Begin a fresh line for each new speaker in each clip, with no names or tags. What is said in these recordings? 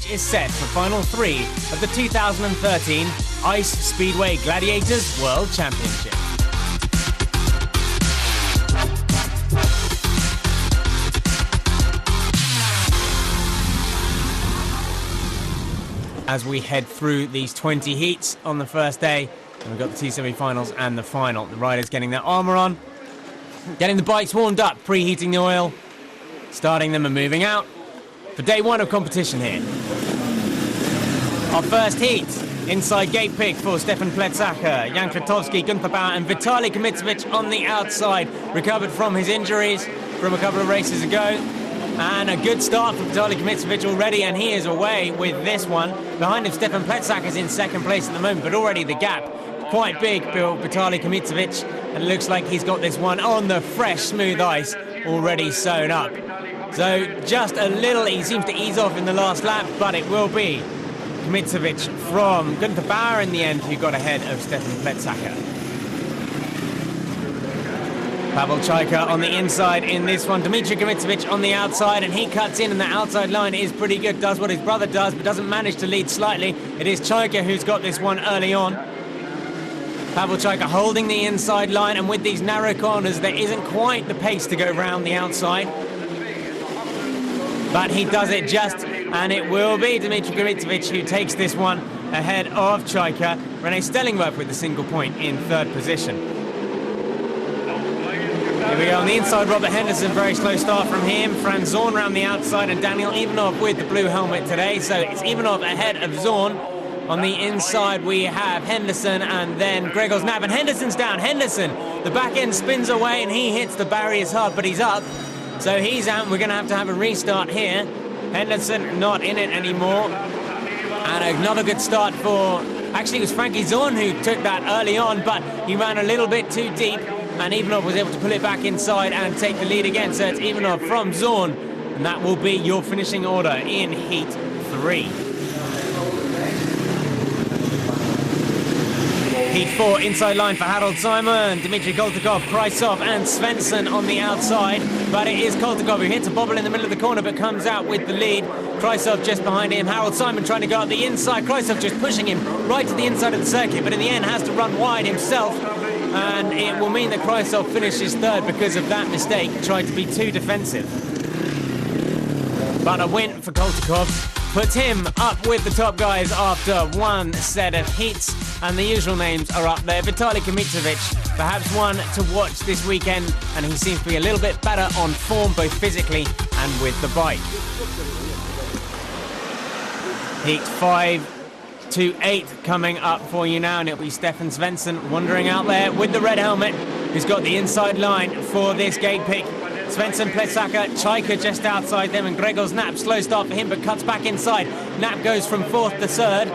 stage is set for Final 3 of the 2013 Ice Speedway Gladiators World Championship. As we head through these 20 heats on the first day, and we've got the two semi-finals and the final. The riders getting their armour on, getting the bikes warmed up, preheating the oil, starting them and moving out for day one of competition here. Our first heat, inside gate pick for Stefan Pletsacher, Jan Kwiatkowski, Gunther Bauer and Vitaly Kmitovic on the outside, recovered from his injuries from a couple of races ago. And a good start for Vitaly Kmitovic already, and he is away with this one. Behind him, Stefan Pletsacher is in second place at the moment, but already the gap quite big for Vitaly Kmitovic, and it looks like he's got this one on the fresh, smooth ice, already sewn up. So just a little, he seems to ease off in the last lap, but it will be Kmitovic from Gunther Bauer in the end who got ahead of Stefan Pletsacher. Pavel Chaika on the inside in this one. Dmitry Kmitovic on the outside, and he cuts in, and the outside line is pretty good. Does what his brother does, but doesn't manage to lead slightly. It is Chaika who's got this one early on. Pavel Chaika holding the inside line, and with these narrow corners, there isn't quite the pace to go round the outside. But he does it just, and it will be Dmitry Kmitovic who takes this one ahead of Chaika. René Stellingwerff with the single point in third position. Here we go on the inside, Robert Henderson, very slow start from him. Franz Zorn around the outside, and Daniel Ivanov with the blue helmet today. So it's Ivanov ahead of Zorn. On the inside we have Henderson and then Gregor Znap, and Henderson's down. Henderson, the back end spins away and he hits the barriers hard, but he's up. So he's out, and we're going to have a restart here. Henderson not in it anymore. And another good start for, actually it was Frankie Zorn who took that early on, but he ran a little bit too deep. And Ivanov was able to pull it back inside and take the lead again. So it's Ivanov from Zorn, and that will be your finishing order in Heat 3. Heat 4, inside line for Harold Simon, Dmitry Koltakov, Krysov and Svensson on the outside. But it is Koltakov who hits a bobble in the middle of the corner but comes out with the lead. Krysov just behind him, Harold Simon trying to go up the inside. Krysov just pushing him right to the inside of the circuit, but in the end has to run wide himself. And it will mean that Krysov finishes third because of that mistake, tried to be too defensive. But a win for Koltakov puts him up with the top guys after one set of heats, and the usual names are up there. Vitaly Kmitovic, perhaps one to watch this weekend, and he seems to be a little bit better on form, both physically and with the bike. Heat 5 to 8 coming up for you now, and it'll be Stefan Svensson wandering out there with the red helmet, who's got the inside line for this gate pick. Svensson, Pletsacher, Chaika just outside them, and Gregor Znap, slow start for him but cuts back inside. Knap goes from fourth to third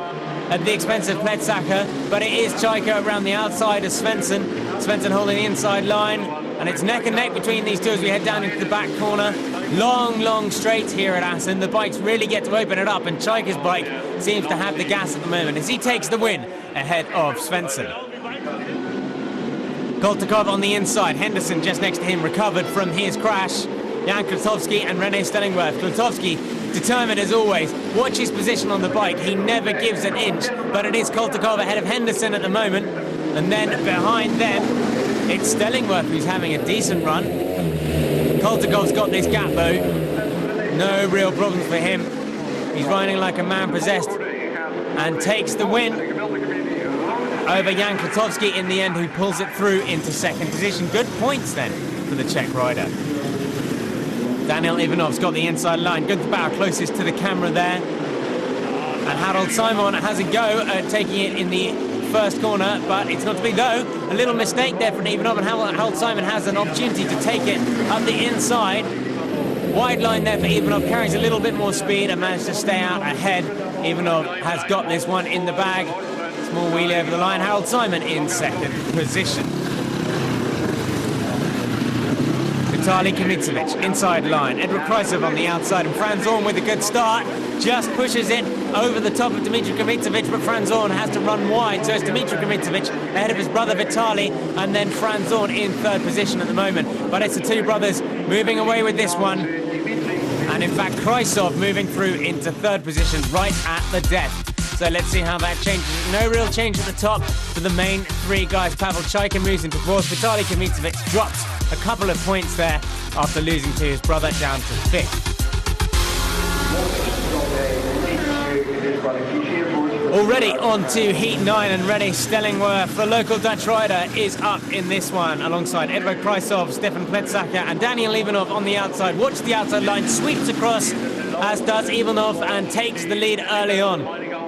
at the expense of Pletsacher, but it is Chaika around the outside of Svensson. Svensson holding the inside line, and it's neck and neck between these two as we head down into the back corner. Long straight here at Assen. The bikes really get to open it up, and Chaika's bike seems to have the gas at the moment as he takes the win ahead of Svensson. Koltakov on the inside, Henderson just next to him, recovered from his crash. Jan Kwiatkowski and René Stellingwerff. Kwiatkowski, determined as always, watch his position on the bike, he never gives an inch, but it is Koltakov ahead of Henderson at the moment, and then behind them it's Stellingwerff who's having a decent run. Koltakov's got this gap though, no real problems for him. He's riding like a man possessed and takes the win over Jan Kwiatkowski in the end, who pulls it through into second position. Good points then for the Czech rider. Daniel Ivanov's got the inside line. Gunther Bauer closest to the camera there. And Harold Simon has a go at taking it in the first corner, but it's not to be though. A little mistake there from Ivanov, and Harold Simon has an opportunity to take it up the inside. Wide line there for Ivanov, carries a little bit more speed and managed to stay out ahead. Ivanov has got this one in the bag. Small wheelie over the line. Harold Simon in second position. Vitaly Kmitovic inside line. Edward Krysov on the outside, and Franz Zorn with a good start. Just pushes it over the top of Dmitry Kmitovic, but Franz Zorn has to run wide. So it's Dmitry Kmitovic ahead of his brother Vitaly, and then Franz Zorn in third position at the moment. But it's the two brothers moving away with this one. And And in fact, Krysov moving through into third position right at the death. So let's see how that changes. No real change at the top for the main three guys. Pavel Chaika moves into fourth. Vitaly Kamitsevich drops a couple of points there after losing to his brother down to fifth. Already on to Heat 9 and René Stellingwerff. The local Dutch rider is up in this one alongside Edvard Krysov, Stefan Pletsacker and Daniel Ivanov on the outside. Watch the outside line, sweeps across as does Ivanov and takes the lead early on.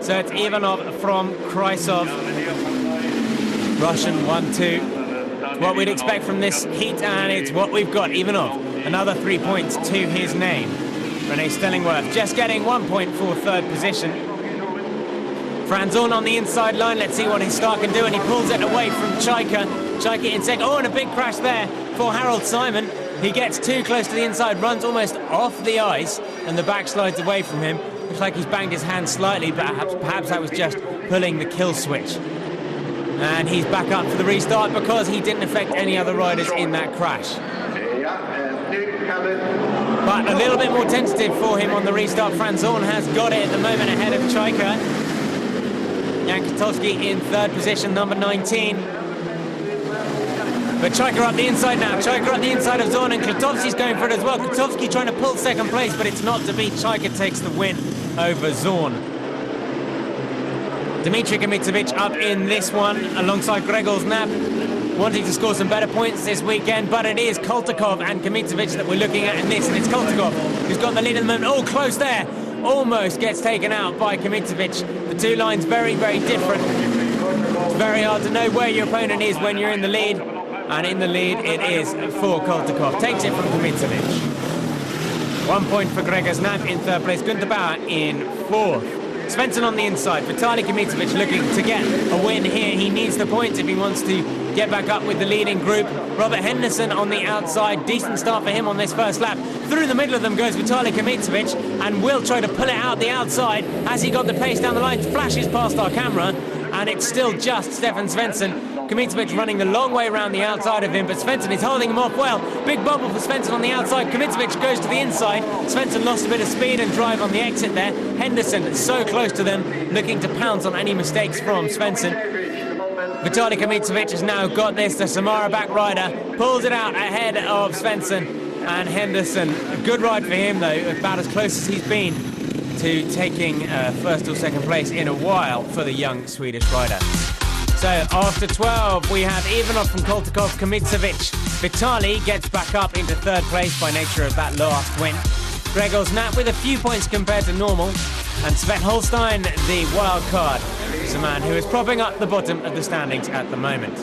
So it's Ivanov from Krysov. Russian 1-2. What we'd expect from this heat, and it's what we've got. Ivanov, another 3 points to his name. René Stellingwerff just getting 1 point for third position. Franz Zorn on the inside line. Let's see what his start can do, and he pulls it away from Chaika. Chaika in second. Oh, and a big crash there for Harold Simon. He gets too close to the inside, runs almost off the ice, and the back slides away from him. Looks like he's banged his hand slightly, but perhaps that was just pulling the kill switch. And he's back up for the restart because he didn't affect any other riders in that crash. But a little bit more tentative for him on the restart. Franz Zorn has got it at the moment ahead of Chaika. Jan Kotowski in third position, number 19. But Chaika up the inside now. Chaika up the inside of Zorn, and Kotowski's going for it as well. Kotowski trying to pull second place, but it's not to be. Chaika takes the win over Zorn. Dmitry Kamitsevich up in this one alongside Gregor Znap, wanting to score some better points this weekend, but it is Koltakov and Kamitsevich that we're looking at in this, and it's Koltakov who's got the lead at the moment. Oh, close there. Almost gets taken out by Kamitsevich. The two lines very, very different. It's very hard to know where your opponent is when you're in the lead. And in the lead it is for Koltakov. Takes it from Kamitsevich. 1 point for Gregor Znap in third place. Günther Bauer in fourth. Svensson on the inside. Vitaly Kamitsevich looking to get a win here. He needs the points if he wants to get back up with the leading group. Robert Henderson on the outside. Decent start for him on this first lap. Through the middle of them goes Vitaly Kamitsevich and will try to pull it out the outside. Has he got the pace down the line? Flashes past our camera, and it's still just Stefan Svensson. Kamitsevich running the long way around the outside of him, but Svensson is holding him off well. Big bubble for Svensson on the outside. Kamitsevich goes to the inside. Svensson lost a bit of speed and drive on the exit there. Henderson so close to them, looking to pounce on any mistakes from Svensson. Vitaly Kamitsevich has now got this. The Samara back rider pulls it out ahead of Svensson and Henderson. A good ride for him though, about as close as he's been to taking first or second place in a while for the young Swedish rider. So after 12, we have Ivanov from Koltakov, Kamitsevich. Vitaly gets back up into third place by nature of that last win. Gregor Znap with a few points compared to normal. And Sven Holstein, the wild card, is a man who is propping up the bottom of the standings at the moment.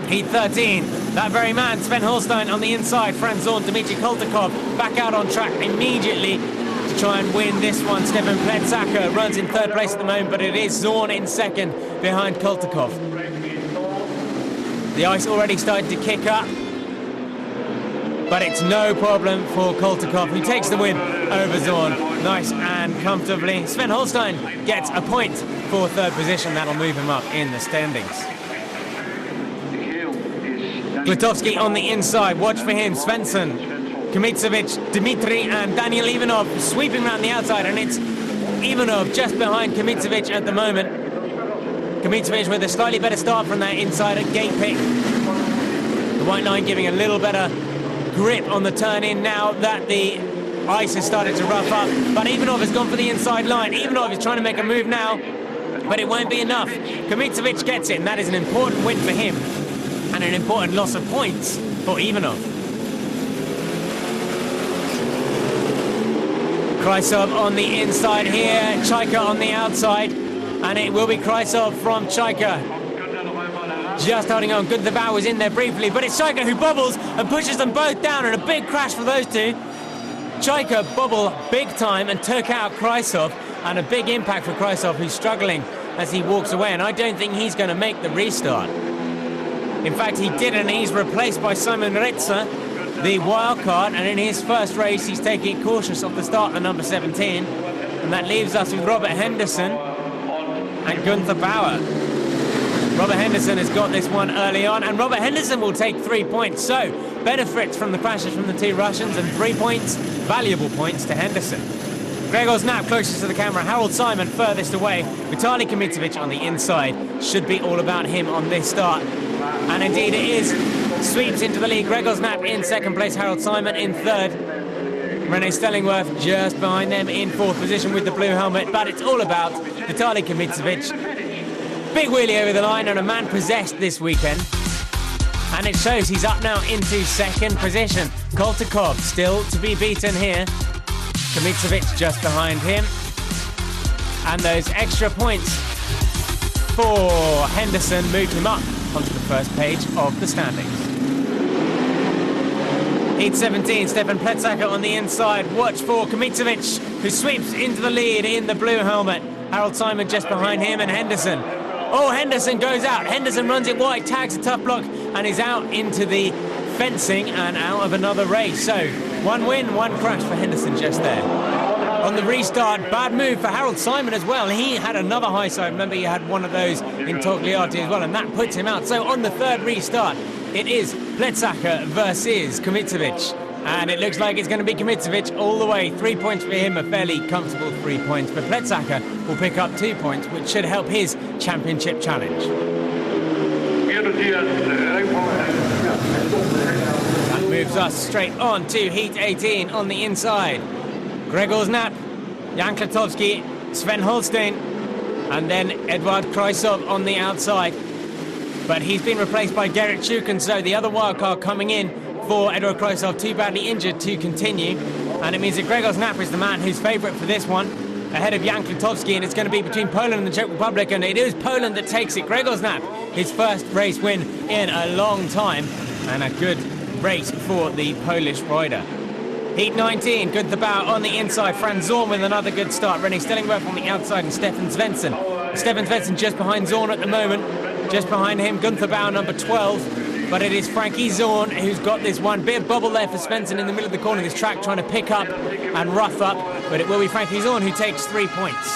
Heat 13, that very man, Sven Holstein on the inside. Franz Zorn, Dmitry Koltakov back out on track immediately to try and win this one. Stefan Pletsacker runs in third place at the moment, but it is Zorn in second behind Koltakov. The ice already started to kick up, but it's no problem for Koltakov, who takes the win over Zorn. Nice and comfortably. Sven Holstein gets a point for third position. That'll move him up in the standings. Glotowski on the inside. Watch for him. Svensson, Kamitsevich, Dmitry and Daniel Ivanov sweeping around the outside, and it's Ivanov just behind Kamitsevich at the moment. Kamitsevich with a slightly better start from that inside at gate pick. The white line giving a little better grip on the turn in now that the ice has started to rough up, but Ivanov has gone for the inside line. Ivanov is trying to make a move now, but it won't be enough. Kamitsevich gets it, and that is an important win for him and an important loss of points for Ivanov. Krysov on the inside here, Chaika on the outside, and it will be Krysov from Chaika. Just holding on. Günther Bauer was in there briefly, but it's Chaika who bobbles and pushes them both down, and a big crash for those two. Chaika bobbled big time and took out Krysov, and a big impact for Krysov, who's struggling as he walks away, and I don't think he's going to make the restart. In fact, he didn't, and he's replaced by Simon Ritzer, the wild card, and in his first race he's taking it cautious off the start, the number 17, and that leaves us with Robert Henderson and Günther Bauer. Robert Henderson has got this one early on, and Robert Henderson will take 3 points. So benefits from the crashes from the two Russians, and 3 points valuable points to Henderson. Gregor Znap closest to the camera, Harold Simon furthest away. Vitaly Kmitovic on the inside. Should be all about him on this start. And indeed it is. Sweeps into the lead. Gregor Znap in second place, Harold Simon in third. Rene Stellingworth just behind them in fourth position with the blue helmet. But it's all about Vitaly Kmitovic. Big wheelie over the line and a man possessed this weekend. And it shows he's up now into second position. Koltikov still to be beaten here. Kmitovic just behind him. And those extra points for Henderson moved him up onto the first page of the standings. Heat 17, Stefan Pletsacker on the inside. Watch for Kmitovic, who sweeps into the lead in the blue helmet. Harold Simon just behind him, and Henderson. Oh, Henderson goes out. Henderson runs it wide, tags a tough block, and is out into the fencing and out of another race. So, one win, one crash for Henderson just there. On the restart, bad move for Harold Simon as well. He had another high side. Remember, he had one of those in Togliatti as well, and that puts him out. So on the third restart, it is Pletsacker versus Kmitovic. And it looks like it's going to be Kmitovic all the way. 3 points for him, a fairly comfortable 3 points. But Pletsacker will pick up 2 points, which should help his championship challenge. That moves us straight on to Heat 18 on the inside. Gregor Znap, Jan Klatovsky, Sven Holstein, and then Edward Krysov on the outside. But he's been replaced by Gerrit Schuken, so the other wildcard coming in for Edward Krysov, too badly injured to continue. And it means that Gregor Znap is the man who's favourite for this one, ahead of Jan Klatovsky, and it's going to be between Poland and the Czech Republic, and it is Poland that takes it. Gregor Znap, his first race win in a long time, and a good race for the Polish rider. Heat 19, good the bow on the inside. Franz Zorn with another good start. Rene Stellingworth on the outside and Stefan Svensson. Stefan Svensson just behind Zorn at the moment. Just behind him, Gunther Bauer, number 12. But it is Frankie Zorn who's got this one. Bit of bubble there for Svensson in the middle of the corner of this track, trying to pick up and rough up. But it will be Frankie Zorn who takes 3 points.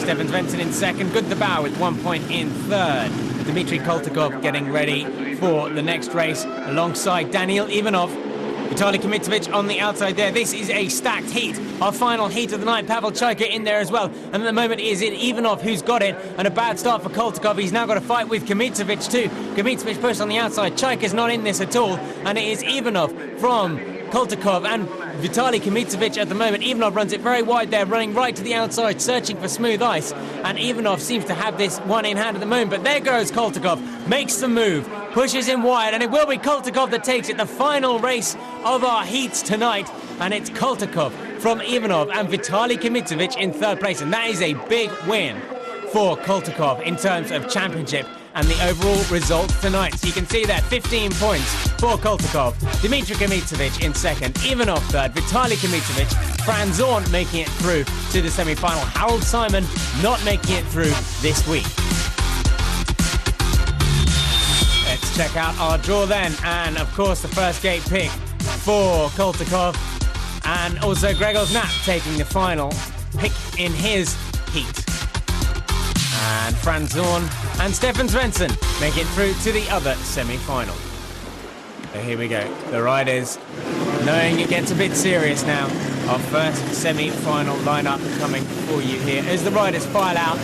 Stefan Svensson in second. Gunther Bauer with 1 point in third. Dmitry Koltikov getting ready for the next race alongside Daniil Ivanov. Vitaly Kmitovic on the outside there. This is a stacked heat. Our final heat of the night. Pavel Chaika in there as well. And at the moment it is Ivanov who's got it. And a bad start for Koltikov. He's now got a fight with Kmitovic too. Kmitovic pushed on the outside. Chaika's not in this at all. And it is Ivanov from Koltikov and Vitaly Kmitovic at the moment. Ivanov runs it very wide there, running right to the outside, searching for smooth ice. And Ivanov seems to have this one in hand at the moment. But there goes Koltikov. Makes the move. Pushes him wide, and it will be Koltikov that takes it. The final race of our heats tonight, and it's Koltikov from Ivanov and Vitaly Kmitovic in third place, and that is a big win for Koltikov in terms of championship and the overall result tonight. So you can see that 15 points for Koltikov, Dmitry Kmitovic in second, Ivanov third, Vitaly Kmitovic, Franz Zorn making it through to the semi-final, Harold Simon not making it through this week. Let's check out our draw then, and of course the first gate pick for Koltikov, and also Gregor Znap taking the final pick in his heat. And Franz Zorn and Stefan Svensson make it through to the other semi-final. So here we go, the riders knowing it gets a bit serious now. Our first semi-final lineup coming for you here as the riders file out.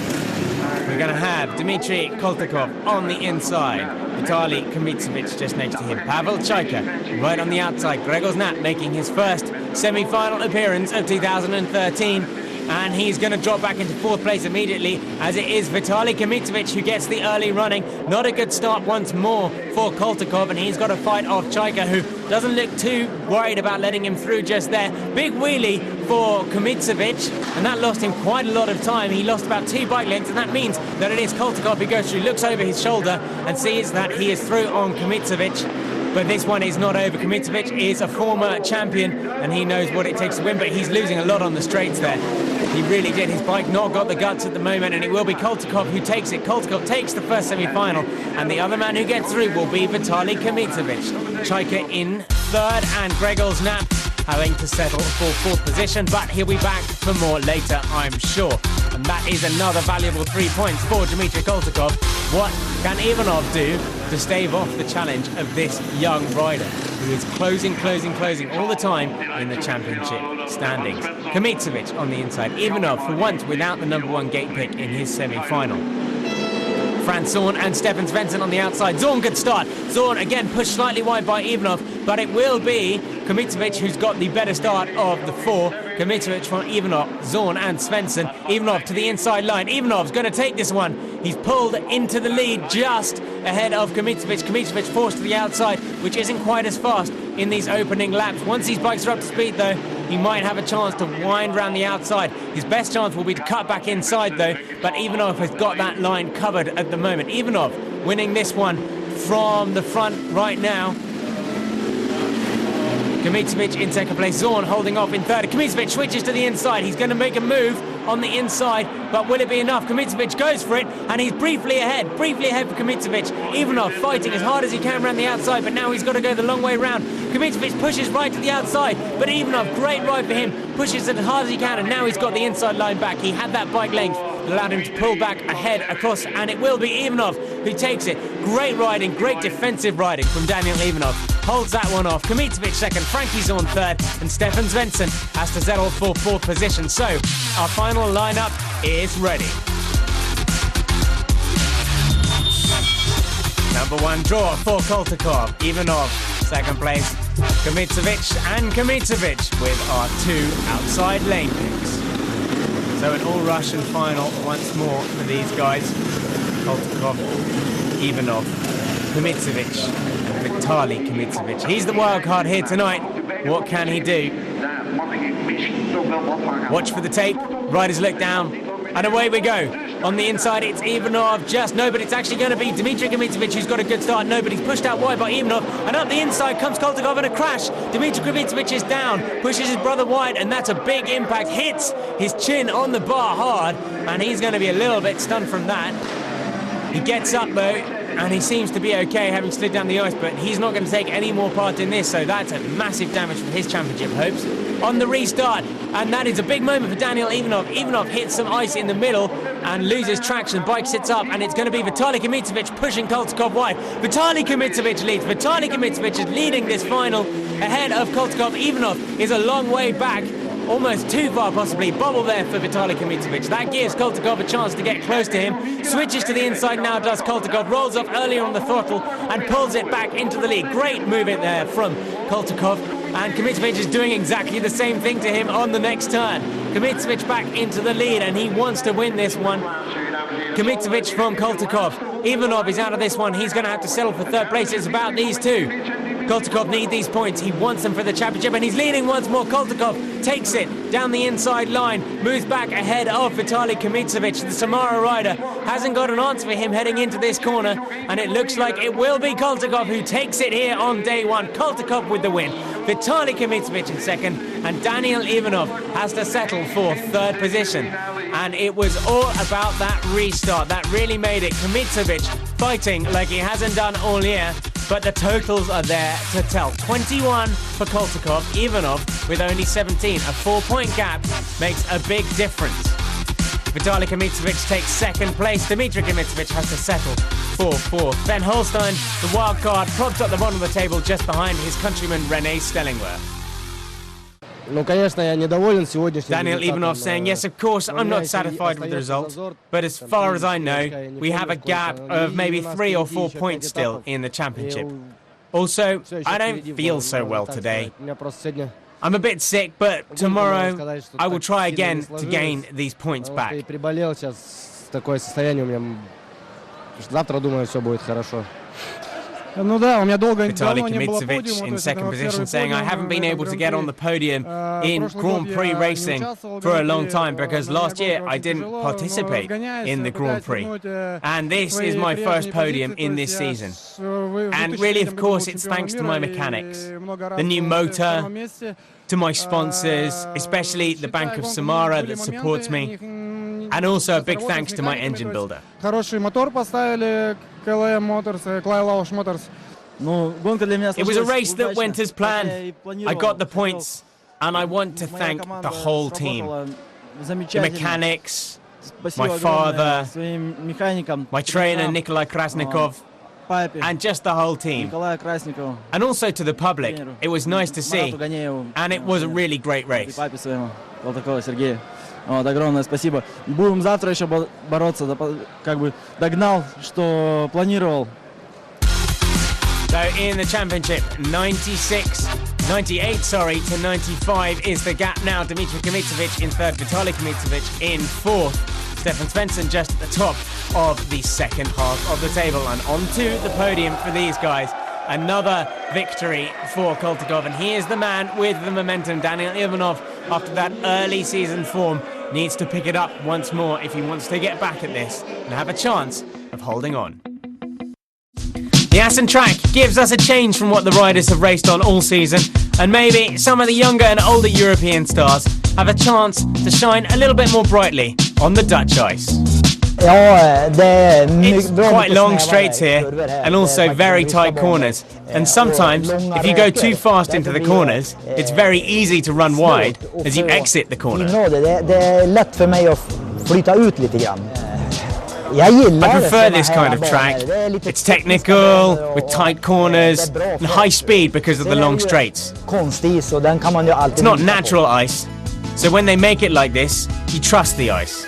We're going to have Dmitry Koltikov on the inside, Vitaly Kmitovic just next to him, Pavel Chaika right on the outside, Gregor Znap making his first semi-final appearance of 2013, and he's going to drop back into fourth place immediately, as it is Vitaly Kmitovic who gets the early running. Not a good start once more for Koltikov, and he's got to fight off Chaika, who doesn't look too worried about letting him through just there. Big wheelie for Kmitovic, and that lost him quite a lot of time. He lost about 2 bike lengths, and that means that it is Koltikov who goes through, looks over his shoulder and sees that he is through on Kmitovic. But this one is not over. Kmitovic is a former champion, and he knows what it takes to win, but he's losing a lot on the straights there. He really did. His bike not got the guts at the moment, and it will be Koltikov who takes it. Koltikov takes the first semi-final, and the other man who gets through will be Vitaly Kmitovic. Chaika in third, and Gregor Znap having to settle for fourth position, but he'll be back for more later, I'm sure. And that is another valuable 3 points for Dmitry Koltikov. What can Ivanov do to stave off the challenge of this young rider who is closing all the time in the championship standings. Kmitrovic on the inside, Ivanov for once without the number 1 gate pick in his semi-final. Franz Zorn and Stefan Svensson on the outside. Zorn could start. Zorn again pushed slightly wide by Ivanov, but it will be Kmitrovic who's got the better start of the 4. Kmitrovic from Ivanov, Zorn and Svensson. Ivanov to the inside line. Ivanov's going to take this one. He's pulled into the lead just ahead of Kmitrovic. Kmitrovic forced to the outside, which isn't quite as fast in these opening laps. Once these bikes are up to speed though, he might have a chance to wind round the outside. His best chance will be to cut back inside though, but Ivanov has got that line covered at the moment. Ivanov winning this one from the front right now. Kmitrovic in second place, Zorn holding off in third. Kmitrovic switches to the inside. He's going to make a move on the inside, but will it be enough? Kmitrovic goes for it, and he's briefly ahead for Kmitrovic. Ivanov fighting as hard as he can around the outside, but now he's got to go the long way round. Kmitrovic pushes right to the outside, but Ivanov, great ride for him, pushes it as hard as he can, and now he's got the inside line back. He had that bike length that allowed him to pull back ahead across, and it will be Ivanov who takes it. Great riding, great defensive riding from Daniel Ivanov. Holds that one off. Kmitrovic second, Frankie Zorn third, and Stefan Svensson has to settle for 4th position. So, our final lineup is ready. Number 1 draw for Koltakov, Ivanov, second place, Kmitrovic and Kmitrovic with our 2 outside lane picks. So an all-Russian final once more for these guys. Koltakov, Ivanov, Kmitrovic, and Vitaly Kmitrovic. He's the wild card here tonight. What can he do? Watch for the tape, riders look down, and away we go. On the inside, it's Ivanov, but it's actually going to be Dmitry Kmitrovic who's got a good start. No, but he's pushed out wide by Ivanov, and up the inside comes Koltakov in a crash. Dmitry Kmitrovic is down, pushes his brother wide, and that's a big impact. Hits his chin on the bar hard, and he's going to be a little bit stunned from that. He gets up though, and he seems to be okay, having slid down the ice, but he's not going to take any more part in this, so that's a massive damage for his championship hopes. On the restart, and that is a big moment for Daniel Ivanov. Ivanov hits some ice in the middle and loses traction. Bike sits up, and it's going to be Vitaly Kmitrovic pushing Koltakov wide. Vitaly Kmitrovic leads. Vitaly Kmitrovic is leading this final ahead of Koltakov. Ivanov is a long way back. Almost too far, possibly. Bobble there for Vitaly Kmitrovic. That gives Koltakov a chance to get close to him. Switches to the inside now, does Koltakov. Rolls off earlier on the throttle and pulls it back into the lead. Great move in there from Koltakov. And Kmitrovic is doing exactly the same thing to him on the next turn. Kmitrovic back into the lead, and he wants to win this one. Kmitrovic from Koltakov. Ivanov is out of this one. He's going to have to settle for third place. It's about these two. Koltakov needs these points. He wants them for the championship, and he's leading once more. Koltakov takes it down the inside line, moves back ahead of Vitaly Kmitrovic. The Samara rider hasn't got an answer for him heading into this corner, and it looks like it will be Koltakov who takes it here on day one. Koltakov with the win. Vitaly Kmitrovic in second, and Daniel Ivanov has to settle for third position. And it was all about that restart that really made it. Kmitrovic fighting like he hasn't done all year, but the totals are there to tell. 21 for Koltakov, Ivanov with only 17. A 4-point gap makes a big difference. Vitaly Kmitrovic takes second place. Dmitry Kmitrovic has to settle for fourth. Ben Holstein, the wild card, propped up the bottom of the table just behind his countryman René Stellingwerff. Daniel Ivanov saying, yes, of course, I'm not satisfied with the result, but as far as I know, we have a gap of maybe 3 or 4 points still in the championship. Also, I don't feel so well today. I'm a bit sick, but tomorrow I will try again to gain these points back. Vitaly Kmitrovic in second position saying, I haven't been able to get on the podium in Grand Prix racing for a long time because last year I didn't participate in the Grand Prix. And this is my first podium in this season. And really, of course, it's thanks to my mechanics. The new motor, to my sponsors, especially the Bank of Samara that supports me, and also a big thanks to my engine builder. It was a race that went as planned. I got the points, and I want to thank the whole team. The mechanics, my father, my trainer Nikolai Krasnikov, and just the whole team. And also to the public. It was nice to see, and it was a really great race.
Огромное спасибо. Будем завтра еще бороться, как бы догнал, что планировал.
So in the championship, 98 to 95 is the gap now. Dmitry Kmitovic in third, Vitaly Kmitovic in fourth. Stefan Svensson just at the top of the second half of the table, and onto the podium for these guys. Another victory for Koltikov, and he is the man with the momentum. Daniel Ivanov, after that early season form, needs to pick it up once more if he wants to get back at this and have a chance of holding on. The Assen track gives us a change from what the riders have raced on all season, and maybe some of the younger and older European stars have a chance to shine a little bit more brightly on the Dutch ice. It's quite long straights here, and also very tight corners. And sometimes, if you go too fast into the corners, it's very easy to run wide as you exit the corner. I prefer this kind of track. It's technical, with tight corners, and high speed because of the long straights. It's not natural ice, so when they make it like this, you trust the ice.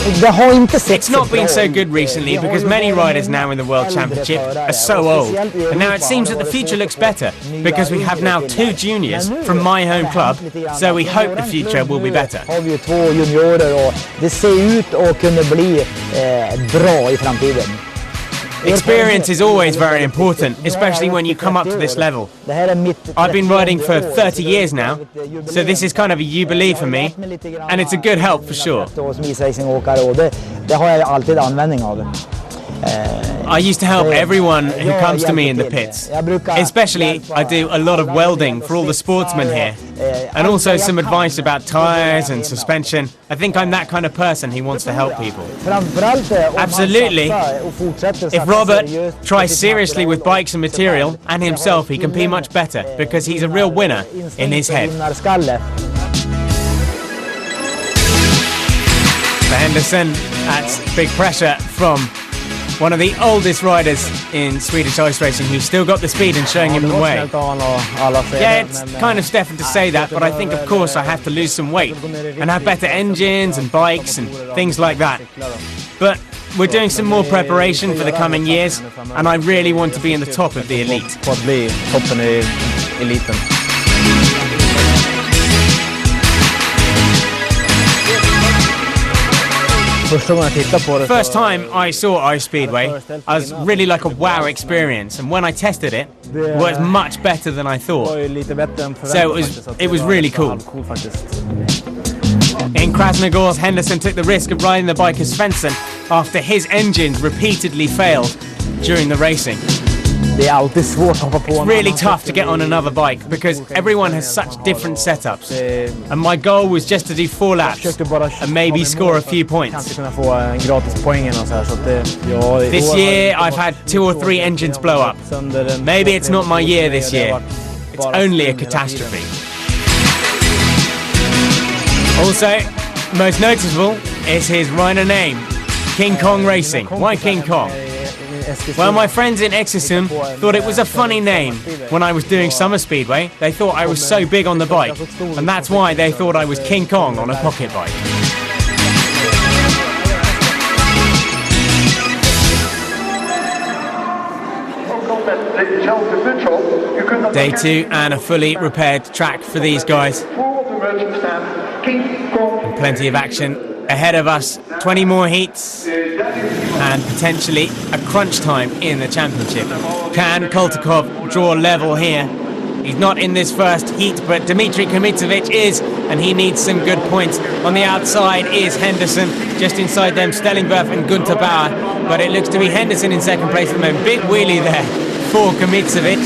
It's not been so good recently because many riders now in the World Championship are so old, and now it seems that the future looks better because we have now 2 juniors from my home club, so we hope the future will be better. Experience is always very important, especially when you come up to this level. I've been riding for 30 years now, so this is kind of a jubilee for me, and it's a good help for sure. I used to help everyone who comes to me in the pits. Especially, I do a lot of welding for all the sportsmen here. And also some advice about tyres and suspension. I think I'm that kind of person who wants to help people. Absolutely. If Robert tries seriously with bikes and material, and himself, he can be much better, because he's a real winner in his head. For Henderson, that's big pressure from one of the oldest riders in Swedish ice racing who's still got the speed and showing him the way. Yeah, it's kind of Stefan to say that, but I think of course I have to lose some weight and have better engines and bikes and things like that. But we're doing some more preparation for the coming years, and I really want to be in the top of the elite. First time I saw Ice Speedway, I was really like a wow experience, and when I tested it, it was much better than I thought. So it was really cool. In Krasnogorsk, Henderson took the risk of riding the bike as Svensson after his engines repeatedly failed during the racing. It's really tough to get on another bike because everyone has such different setups, and my goal was just to do 4 laps and maybe score a few points. This year I've had 2 or 3 engines blow up. Maybe it's not my year this year. It's only a catastrophe. Also, most noticeable is his rider name, King Kong Racing. Why King Kong? Well, my friends in Assen thought it was a funny name. When I was doing Summer Speedway, they thought I was so big on the bike, and that's why they thought I was King Kong on a pocket bike. Day 2 and a fully repaired track for these guys. And plenty of action ahead of us, 20 more heats and potentially a crunch time in the championship. Can Koltikov draw level here? He's not in this first heat, but Dmitry Kmitovic is, and he needs some good points. On the outside is Henderson, just inside them Stellingwerf and Gunther Bauer, but it looks to be Henderson in second place at the moment. Big wheelie there for Kmitovic.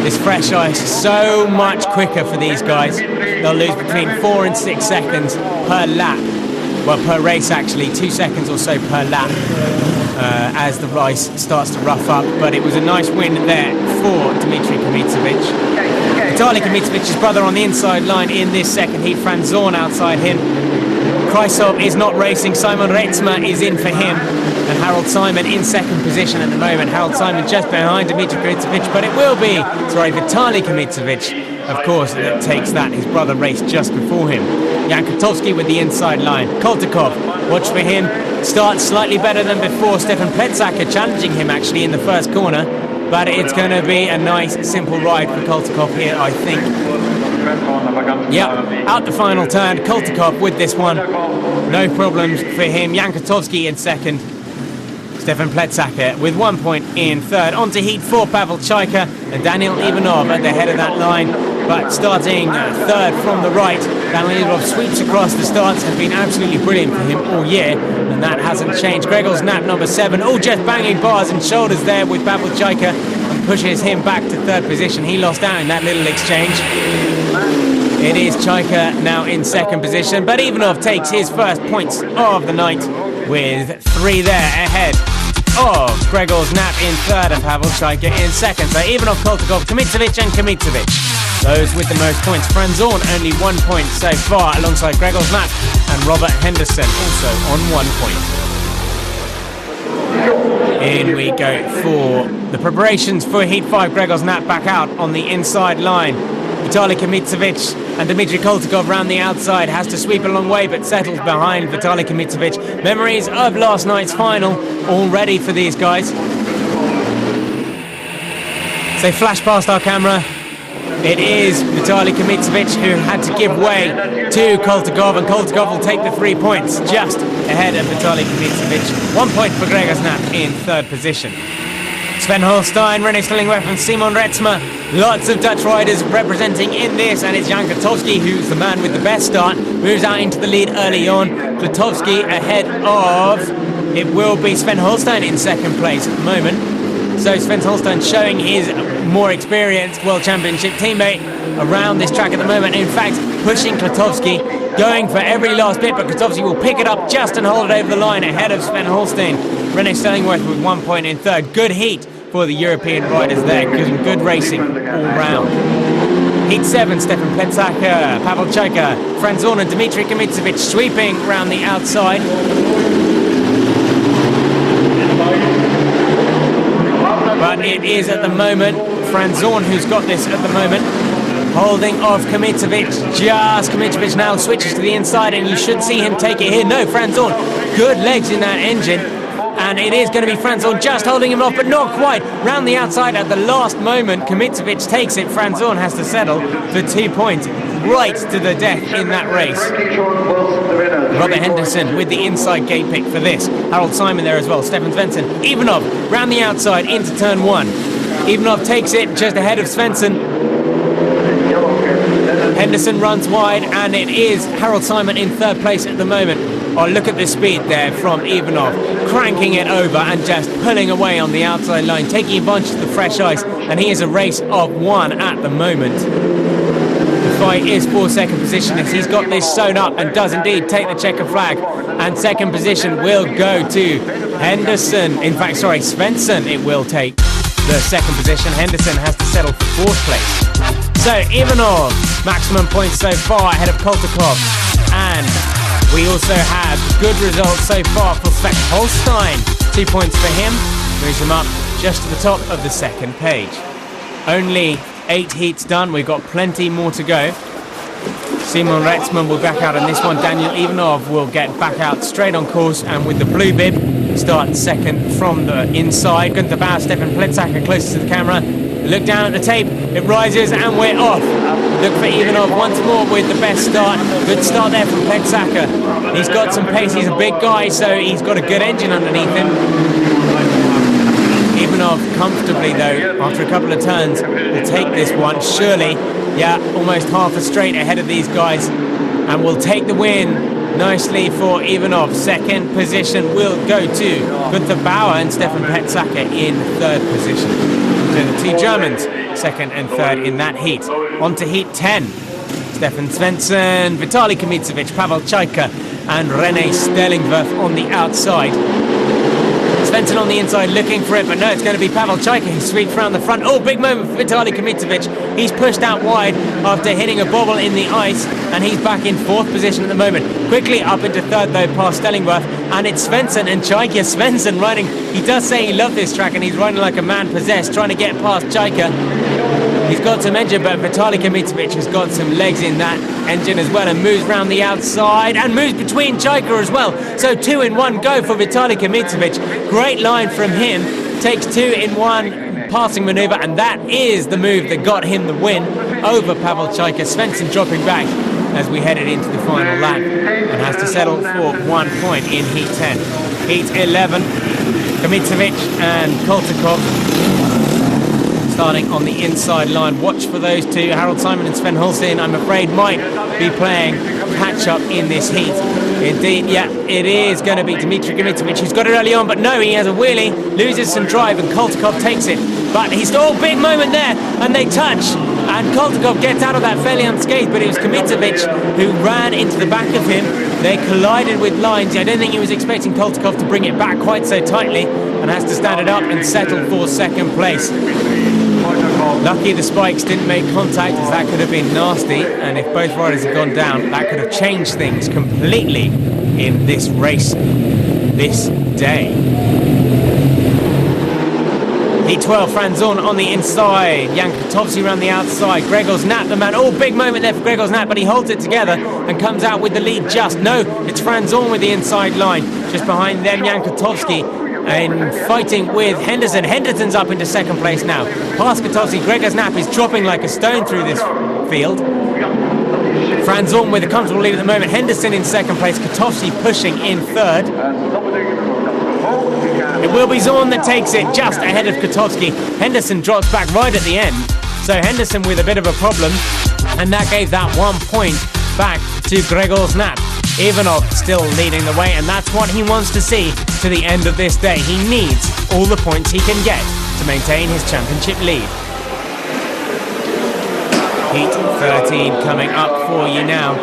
This fresh ice is so much quicker for these guys. They'll lose between 4 and 6 seconds per lap. Well, per race actually, 2 seconds or so per lap as the ice starts to rough up. But it was a nice win there for Dmitry Kmitovic. Vitaly Kmitovic's brother on the inside line in this second heat. Franz Zorn outside him. Krysov is not racing. Simon Retzma is in for him. And Harold Simon in second position at the moment. Harold Simon just behind Dmitry Kamitsevich, but it will be, Vitaly Kamitsevich, of course, that takes that. His brother raced just before him. Jan Kotowski with the inside line. Koltikov, watch for him. Starts slightly better than before. Stefan Pletsaker challenging him actually in the first corner. But it's going to be a nice, simple ride for Koltikov here, I think. Yeah, out the final turn. Koltikov with this one. No problems for him. Jan Kotowski in second. Stefan Pletsaker with 1 point in third. On to heat 4, Pavel Chaika and Daniel Ivanov at the head of that line. But starting third from the right, Daniel Ivanov sweeps across. The starts have been absolutely brilliant for him all year, and that hasn't changed. Gregor Znap, number 7, just banging bars and shoulders there with Pavel Chaika and pushes him back to third position. He lost out in that little exchange. It is Chaika now in second position, but Ivanov takes his first points of the night with 3 there ahead of Gregor Znap in third and Pavel Chaika in second. So Ivanov, Koltikov, Kamitsevich and Kamitsevich, those with the most points. Franzorn only 1 point so far, alongside Gregor Znap and Robert Henderson also on 1 point. In we go for the preparations for Heat 5. Gregor Znap back out on the inside line. Vitaly Kamitsevich and Dmitry Koltikov round the outside. Has to sweep a long way but settles behind Vitaly Kamitsevich. Memories of last night's final all ready for these guys. So flash past our camera. It is Vitaly Kamitsevich who had to give way to Koltikov, and Koltikov will take the 3 points just ahead of Vitaly Kamitsevich. 1 point for Gregor Znap in third position. Sven Holstein, René Stellingwerff and Simon Retzma. Lots of Dutch riders representing in this, and it's Jan Kotowski who's the man with the best start. Moves out into the lead early on. Kotowski ahead of, it will be Sven Holstein in second place at the moment. So Sven Holstein showing his more experienced World Championship teammate around this track at the moment. In fact, pushing Kotowski, going for every last bit, but Kotowski will pick it up just and hold it over the line ahead of Sven Holstein. René Stellingwerff with 1 point in third. Good heat for the European riders there. Good racing all round. Heat 7, Stefan Pletsaker, Pavel Chaika, Franzorn and Dmitry Kamitsevich sweeping round the outside. But it is at the moment Franzorn who's got this at the moment. Holding off Kamitsevich. Just Kamitsevich now switches to the inside, and you should see him take it here. No, Franzorn, good legs in that engine. And it is going to be Franzorn just holding him off, but not quite. Round the outside at the last moment, Kamitsevich takes it. Franzorn has to settle for 2 points. Right to the death in that race. Robert Henderson with the inside gate pick for this. Harold Simon there as well. Stefan Svensson. Ivanov round the outside into turn 1. Ivanov takes it just ahead of Svensson. Henderson runs wide, and it is Harold Simon in third place at the moment. Oh, look at the speed there from Ivanov, cranking it over and just pulling away on the outside line, taking advantage of the fresh ice, and he is a race of 1 at the moment. The fight is for second position as he's got this sewn up and does indeed take the checker flag, and second position will go to Henderson. In fact, sorry, Svensson it will take the second position. Henderson has to settle for fourth place. So Ivanov, maximum points so far ahead of Koltikov, and we also have good results so far for Sven Holstein. 2 points for him, moves him up just to the top of the second page. Only 8 heats done, we've got plenty more to go. Simon Retzman will back out on this one. Daniel Ivanov will get back out straight on course, and with the blue bib, start second from the inside. Gunther Bauer, Stefan Pletsaker closest to the camera. Look down at the tape, it rises and we're off. Look for Ivanov once more with the best start. Good start there from Pletsaker. He's got some pace, he's a big guy, so he's got a good engine underneath him. Ivanov comfortably though, after a couple of turns, will take this one, surely. Yeah, almost half a straight ahead of these guys, and will take the win nicely for Ivanov. Second position will go to Gunther Bauer and Stefan Pletsaker in third position. So the two Germans, second and third in that heat. On to heat 10. Stefan Svensson, Vitaly Kamitsevich, Pavel Chaika and René Stellingwerff on the outside. Svensson on the inside looking for it, but no, it's going to be Pavel Chaika who sweeps around the front. Oh, big moment for Vitaly Kmitovic. He's pushed out wide after hitting a bobble in the ice, and he's back in 4th position at the moment. Quickly up into 3rd though, past Stellingworth, and it's Svensson and Chaika. Svensson riding, he does say he loved this track, and he's riding like a man possessed, trying to get past Chaika. He's got some engine, but Vitaly Kmitovic has got some legs in that engine as well, and moves round the outside and moves between Chaika as well. So 2 in 1 go for Vitaly Kmitovic. Great line from him. Takes 2 in 1 passing manoeuvre, and that is the move that got him the win over Pavel Chaika. Svensson dropping back as we headed into the final lap and has to settle for 1 point in Heat 10. Heat 11, Kmitovic and Koltikov starting on the inside line. Watch for those two. Harold Simon and Sven Hulstin, I'm afraid, might be playing catch-up in this heat. Indeed, yeah, it is going to be Dmitry Kmitovic who's got it early on, but no, he has a wheelie, loses some drive, and Koltikov takes it. But he's still, big moment there, and they touch, and Koltikov gets out of that fairly unscathed, but it was Kmitovic who ran into the back of him. They collided with lines. I don't think he was expecting Koltikov to bring it back quite so tightly, and has to stand it up and settle for 2nd place. Lucky the spikes didn't make contact, as that could have been nasty, and if both riders had gone down, that could have changed things completely in this race this day. Heat 12, Franzon on the inside, Jan Kotowski around the outside, Gregor's Nap, the man, oh, big moment there for Gregor's Nap, but he holds it together and comes out with the lead just. No, it's Franzon with the inside line, just behind them Jan Kotowski, and fighting with Henderson. Henderson's up into 2nd place now. Past Kotowski, Gregor's Nap is dropping like a stone through this field. Franzon with a comfortable lead at the moment. Henderson in 2nd place, Kotowski pushing in 3rd. It will be Zorn that takes it just ahead of Kotowski. Henderson drops back right at the end. So Henderson with a bit of a problem, and that gave that 1 point back to Gregor's Nap. Ivanov still leading the way, and that's what he wants to see to the end of this day. He needs all the points he can get to maintain his championship lead. Heat 13 coming up for you now.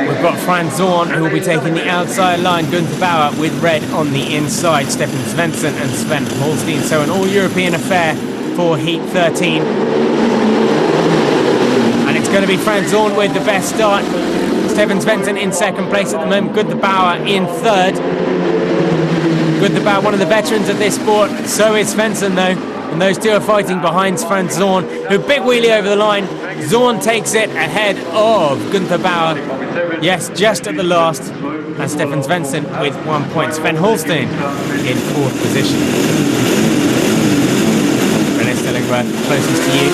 We've got Franz Zorn, who will be taking the outside line. Gunther Bauer with red on the inside. Stefan Svensson and Sven Holstein. So an all-European affair for Heat 13. And it's going to be Franz Zorn with the best start. Stefan Svensson in 2nd place at the moment. Gunther Bauer in 3rd. Gunther Bauer, one of the veterans of this sport. So is Svensson though. And those two are fighting behind Franz Zorn, who big wheelie over the line. Zorn takes it ahead of Gunther Bauer. Yes, just at the last. And Stefan Svensson with 1 point. Sven Holstein in 4th position. René Stellingworth closest to you.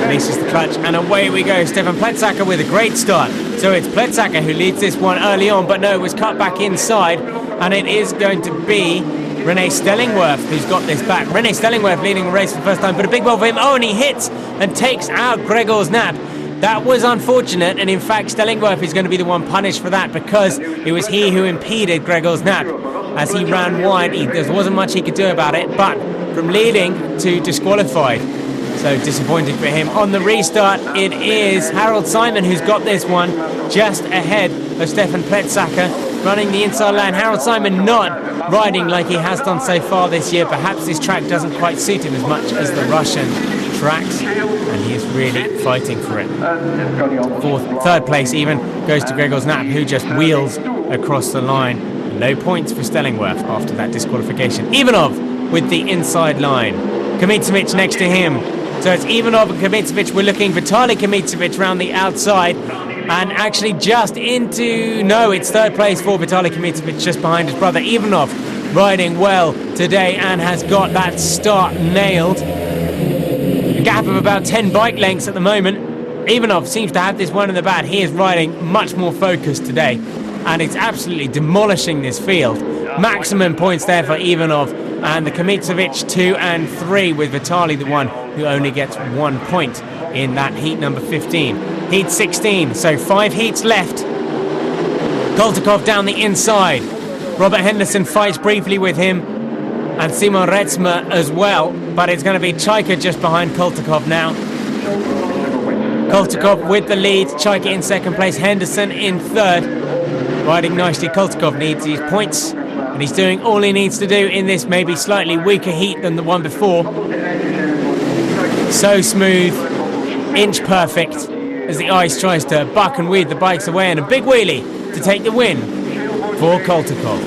Releases the clutch, and away we go. Stefan Pletsacker with a great start. So it's Pletsacker who leads this one early on, but no, it was cut back inside, and it is going to be René Stellingworth who's got this back. René Stellingworth leading the race for the first time, but a big ball for him. Oh, and he hits and takes out Gregor's Nap. That was unfortunate, and in fact Stellingworth is going to be the one punished for that, because it was he who impeded Gregor's Nap as he ran wide. There wasn't much he could do about it, but from leading to disqualified. So disappointing for him. On the restart, it is Harold Simon who's got this one just ahead of Stefan Pletsacker, running the inside line. Harold Simon not riding like he has done so far this year. Perhaps this track doesn't quite suit him as much as the Russian tracks, and he is really fighting for it. 3rd place even goes to Gregor's Nap, who just wheels across the line. No points for Stellingworth after that disqualification. Ivanov with the inside line. Kmitovic next to him. So it's Ivanov and Kmitovic. We're looking Vitaly Kmitovic round the outside, and actually just into, no, it's 3rd place for Vitaly Kmitovic, just behind his brother. Ivanov riding well today and has got that start nailed. A gap of about 10 bike lengths at the moment. Ivanov seems to have this one in the bag. He is riding much more focused today, and it's absolutely demolishing this field. Maximum points there for Ivanov, and the Kmitovic 2 and 3, with Vitaly the one who only gets 1 point in that heat number 15. Heat 16, so 5 heats left. Koltikov down the inside. Robert Henderson fights briefly with him, and Simon Retzmer as well, but it's going to be Chaika just behind Koltikov now. Koltikov with the lead, Chaika in 2nd place, Henderson in 3rd. riding nicely. Koltikov needs these points, and he's doing all he needs to do in this maybe slightly weaker heat than the one before. So smooth, inch perfect, as the ice tries to buck and weed the bikes away, and a big wheelie to take the win for Koltikov.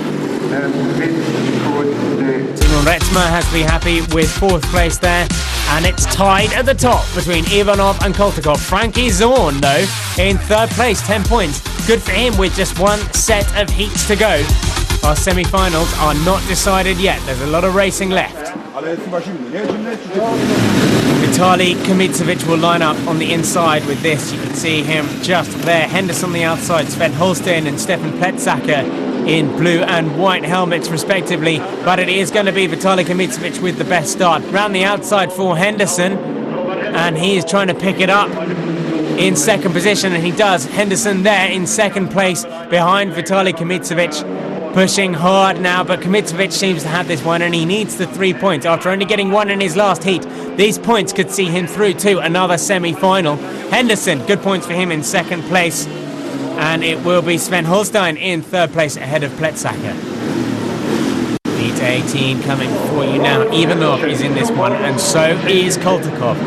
Simon Retzma has to be happy with 4th place there, and it's tied at the top between Ivanov and Koltikov. Frankie Zorn, though, in 3rd place, 10 points. Good for him with just one set of heats to go. Our semi-finals are not decided yet. There's a lot of racing left. Vitaly Kmitovic will line up on the inside with this. You can see him just there. Henderson on the outside, Sven Holstein and Stefan Pletsacker in blue and white helmets respectively. But it is going to be Vitaly Kmitovic with the best start. Round the outside for Henderson, and he is trying to pick it up in 2nd position, and he does. Henderson there in 2nd place behind Vitaly Kmitovic. Pushing hard now, but Kmitovic seems to have this one, and he needs the 3 points after only getting 1 in his last heat. These points could see him through to another semi-final. Henderson, good points for him in 2nd place, and it will be Sven Holstein in 3rd place ahead of Pletsacker. Heat 18 coming for you now. Ivanov is in this one, and so is Koltikov.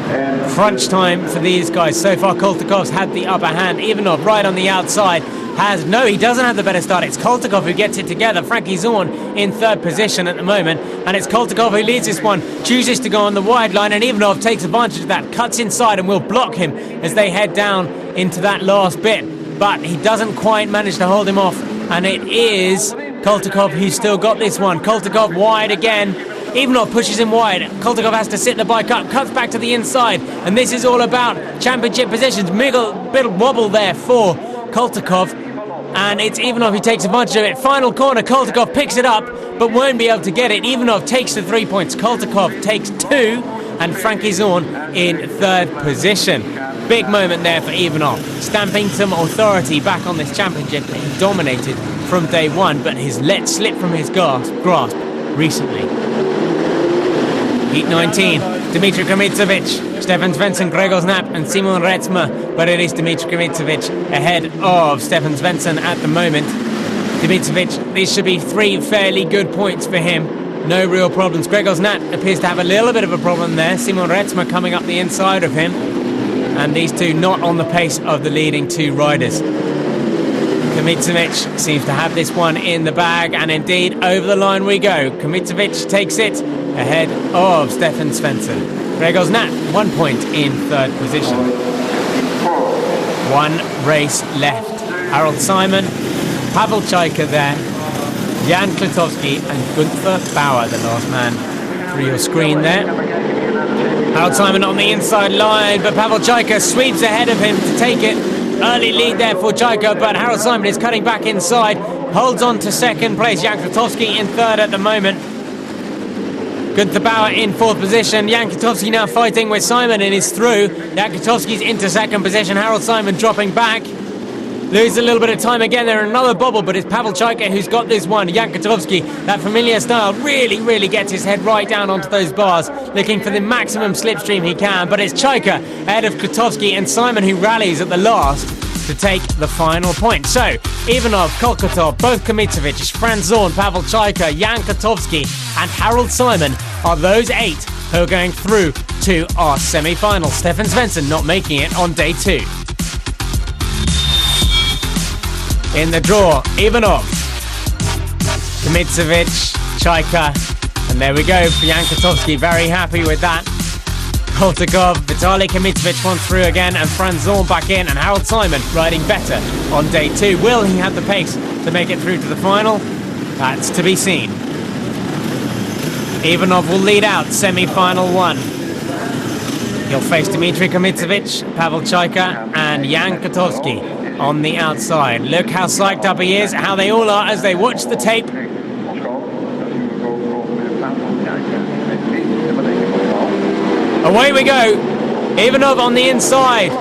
Crunch time for these guys. So far, Koltikov's had the upper hand. Ivanov right on the outside. He doesn't have the better start. It's Koltikov who gets it together. Frankie Zorn in 3rd position at the moment, and it's Koltikov who leads this one, chooses to go on the wide line, and Ivanov takes advantage of that, cuts inside and will block him as they head down into that last bit, but he doesn't quite manage to hold him off, and it is Koltikov who's still got this one. Koltikov wide again. Ivanov pushes him wide. Koltikov has to sit the bike up, cuts back to the inside, and this is all about championship positions. Bit of wobble there for Koltikov, and it's Ivanov who takes advantage of it. Final corner, Koltikov picks it up, but won't be able to get it. Ivanov takes the 3 points, Koltikov takes 2, and Frankie Zorn in 3rd position. Big moment there for Ivanov, stamping some authority back on this championship that he dominated from day one, but has let slip from his grasp recently. Heat 19, Dmitry Kmitovic, Stefan Svensson, Gregor Knapp and Simon Retzma, but it is Dmitry Kmitovic ahead of Stefan Svensson at the moment. Kmitovic, these should be 3 fairly good points for him. No real problems. Gregor Knapp appears to have a little bit of a problem there. Simon Retzma coming up the inside of him, and these two not on the pace of the leading 2 riders. Kmitovic seems to have this one in the bag, and indeed over the line we go. Kmitovic takes it ahead of Stefan Svensson. Gregor Knapp 1 point in 3rd position. 1 race left. Harold Simon, Pavel Chaika there, Jan Klitowski and Gunther Bauer, the last man through your screen there. Harold Simon on the inside line, but Pavel Chaika sweeps ahead of him to take it. Early lead there for Chaika, but Harold Simon is cutting back inside, holds on to 2nd place. Jan Klitowski in 3rd at the moment. Gunther Bauer in 4th position. Jan Klitowski now fighting with Simon and is through. Jan Klitowski's into 2nd position. Harold Simon dropping back. Lose a little bit of time again there, another bobble, but it's Pavel Chaika who's got this one. Jan Klitowski, that familiar style, really gets his head right down onto those bars, looking for the maximum slipstream he can, but it's Chaika ahead of Klitowski and Simon who rallies at the last to take the final point. So, Ivanov, Kolkotov, both Kmitovic, Franz Zorn, Pavel Chaika, Jan Klitowski and Harold Simon are those 8 who are going through to our semi-final. Stefan Svensson not making it on day 2. In the draw, Ivanov, Kmitovic, Chaika, and there we go for Jan Klitowski, very happy with that. Koltikov, Vitaly Kmitovic won through again, and Franz Zorn back in, and Harold Simon riding better on day 2. Will he have the pace to make it through to the final? That's to be seen. Ivanov will lead out semi-final 1. He'll face Dmitry Kmitovic, Pavel Chaika, and Jan Klitowski on the outside. Look how psyched up he is, how they all are as they watch the tape. Away we go. Ivanov on the inside.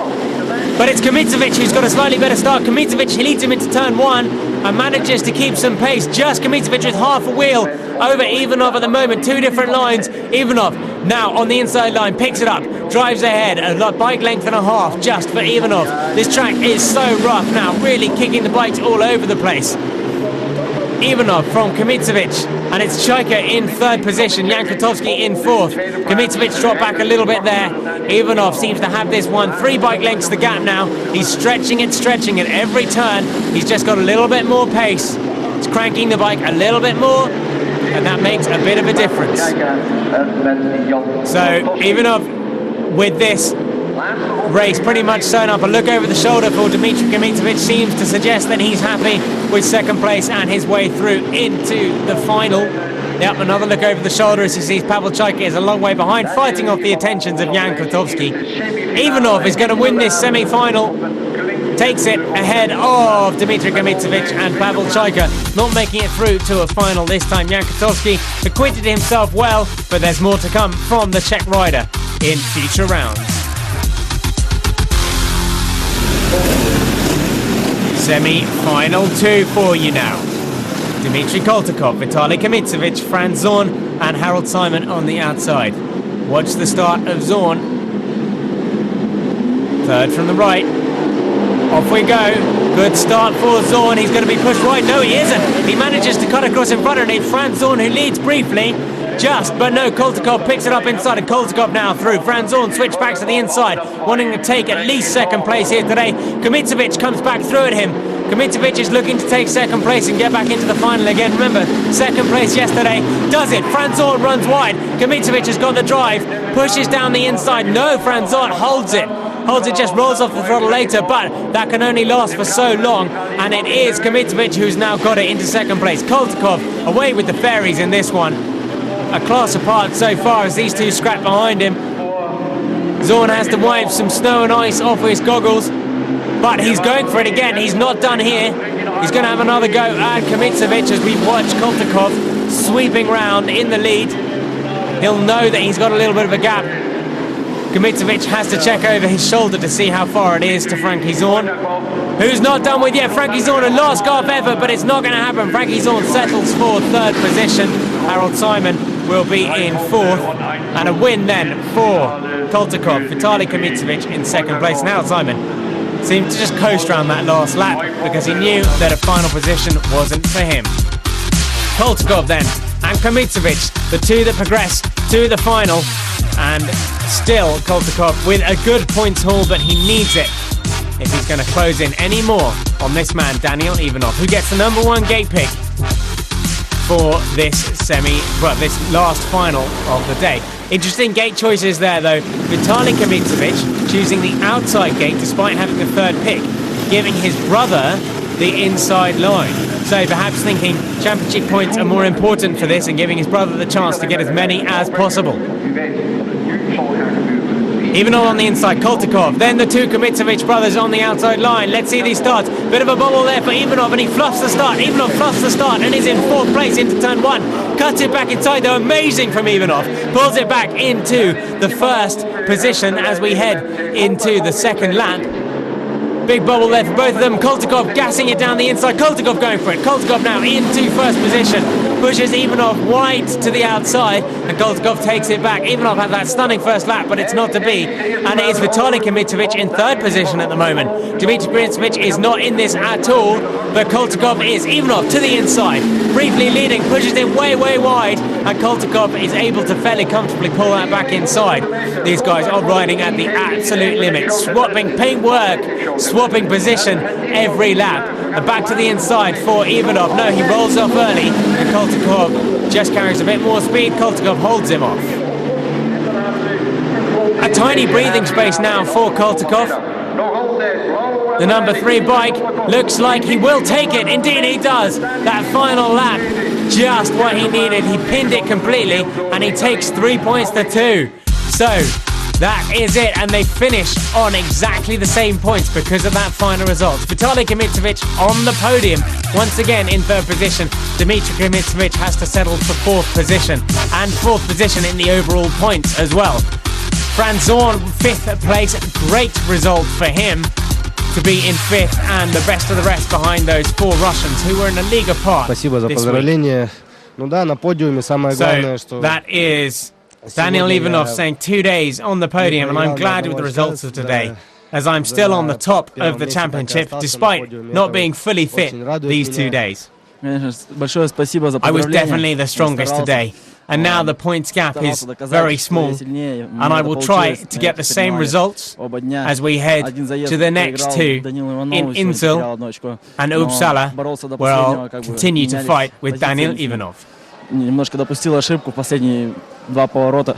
But it's Kmitovic who's got a slightly better start. Kmitovic, he leads him into turn 1. and manages to keep some pace. Just Kmitovic with half a wheel over Ivanov at the moment. Two different lines. Ivanov now on the inside line, picks it up, drives ahead, a bike length and a half just for Ivanov. This track is so rough now, really kicking the bikes all over the place. Ivanov from Kmitovic, and it's Chaika in third position, Jan Kotowski in fourth. Kmitovic dropped back a little bit there. Ivanov seems to have this one. 3 bike lengths the gap now. He's stretching it every turn. He's just got a little bit more pace. He's cranking the bike a little bit more, and that makes a bit of a difference. So Ivanov with this race pretty much sewn up. A look over the shoulder for Dmitry Kmitovic seems to suggest that he's happy with second place and his way through into the final. Yep, another look over the shoulder as he sees Pavel Chaika is a long way behind, fighting off the attentions of Jan Kotowski. Ivanov is going to win this semi-final, takes it ahead of Dmitry Kmitovic and Pavel Chaika, not making it through to a final this time. Jan Kotowski acquitted himself well, but there's more to come from the Czech rider in future rounds. Semi-final 2 for you now. Dmitry Koltakov, Vitaly Kmitovic, Franz Zorn and Harold Simon on the outside. Watch the start of Zorn. Third from the right. Off we go. Good start for Zorn. He's going to be pushed wide. No, he isn't. He manages to cut across in front of it. Franz Zorn, who leads briefly. But no, Koltakov picks it up inside, and Koltakov now through. Franz Zorn switch back to the inside, wanting to take at least second place here today. Kmitovic comes back through at him. Kmitovic is looking to take second place and get back into the final again. Remember, second place yesterday. Does it. Franz Zorn runs wide. Kmitovic has got the drive, pushes down the inside. No, Franz Zorn holds it. Just rolls off the throttle later, but that can only last for so long, and it is Kmitovic who's now got it into second place. Koltakov away with the fairies in this one. A class apart so far as these two scrap behind him. Zorn has to wipe some snow and ice off his goggles, but he's going for it again. He's not done here. He's going to have another go at Kmitovic as we watch Koltakov sweeping round in the lead. He'll know that he's got a little bit of a gap. Kmitovic has to check over his shoulder to see how far it is to Frankie Zorn, who's not done with yet. Frankie Zorn, a last gasp effort, but it's not going to happen. Frankie Zorn settles for third position. Harold Simon will be in fourth, and a win then for Koltakov. Vitaly Kmitovic in second place. Now Simon seemed to just coast around that last lap because he knew that a final position wasn't for him. Koltakov then and Kmitovic, the two that progress to the final, and still Koltakov with a good points haul, but he needs it if he's going to close in any more on this man Daniel Ivanov, who gets the number 1 gate pick for this this last final of the day. Interesting gate choices there though. Vitaly Kmitovic choosing the outside gate despite having the third pick, giving his brother the inside line. So perhaps thinking championship points are more important for this and giving his brother the chance to get as many as possible. Ivanov on the inside, Koltakov, then the two Kmitovic brothers on the outside line. Let's see these starts. Bit of a bubble there for Ivanov, and he fluffs the start. Ivanov fluffs the start and is in fourth place into turn 1. Cuts it back inside though, amazing from Ivanov. Pulls it back into the first position as we head into the second lap. Big bubble there for both of them. Koltakov gassing it down the inside. Koltakov going for it. Koltakov now into first position. Pushes Ivanov wide to the outside, and Koltakov takes it back. Ivanov had that stunning first lap, but it's not to be. And it is Vitaly Kmitovic in third position at the moment. Dmitry Kmitovic is not in this at all, but Koltakov is. Ivanov to the inside, briefly leading, pushes it way, way wide, and Koltakov is able to fairly comfortably pull that back inside. These guys are riding at the absolute limit, swapping paintwork, swapping position every lap. And back to the inside for Ivanov. No, he rolls off early, and Koltakov just carries a bit more speed. Koltakov holds him off. A tiny breathing space now for Koltakov. The number 3 bike looks like he will take it. Indeed he does. That final lap, just what he needed. He pinned it completely, and he takes 3 points to 2. So that is it, and they finish on exactly the same points because of that final result. Vitaly Kmitovic on the podium, once again in third position. Dmitry Kmitovic has to settle for fourth position, and fourth position in the overall points as well. Franz Zorn, fifth place, great result for him. to be in 5th and the best of the rest behind those 4 Russians who were in a league apart
Спасибо за
this week.
поздравление. Ну да, на подиуме самое главное,
So
что
that is Daniel Ivanov saying 2 days on the podium, and I'm glad with the results of today, as I'm still on the top of the championship despite not being fully fit these 2 days.
Большое спасибо за
I was
поздравления.
definitely the strongest today. And now the points gap is very small, and I will try to get the same results as we head to the next 2 in Insul and Uppsala, where I'll continue to fight with Daniel Ivanov.
Немножко допустил ошибку в последние 2 поворота.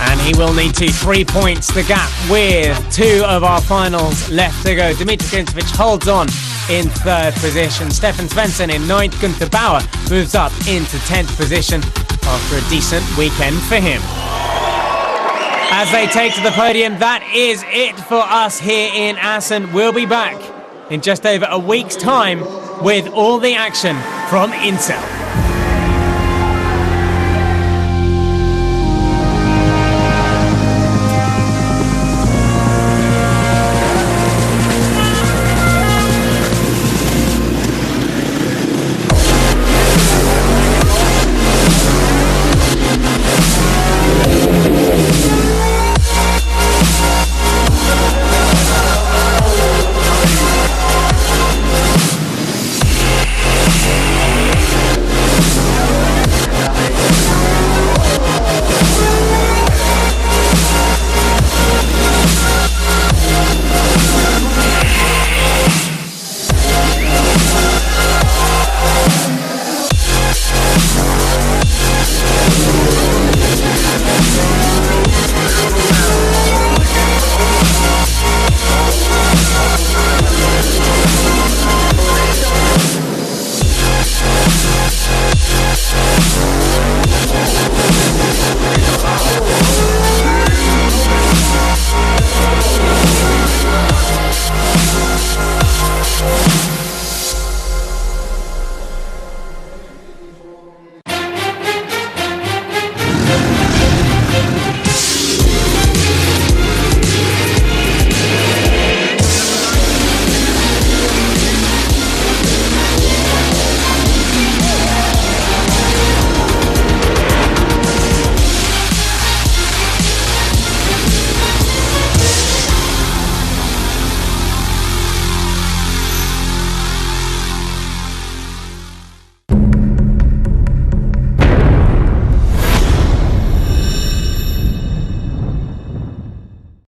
And he will need to 3 points the gap with 2 of our finals left to go. Dmitry Gintsevich holds on in 3rd position. Stefan Svensson in 9th. Gunther Bauer moves up into 10th position after a decent weekend for him. As they take to the podium, that is it for us here in Assen. We'll be back in just over a week's time with all the action from Insul.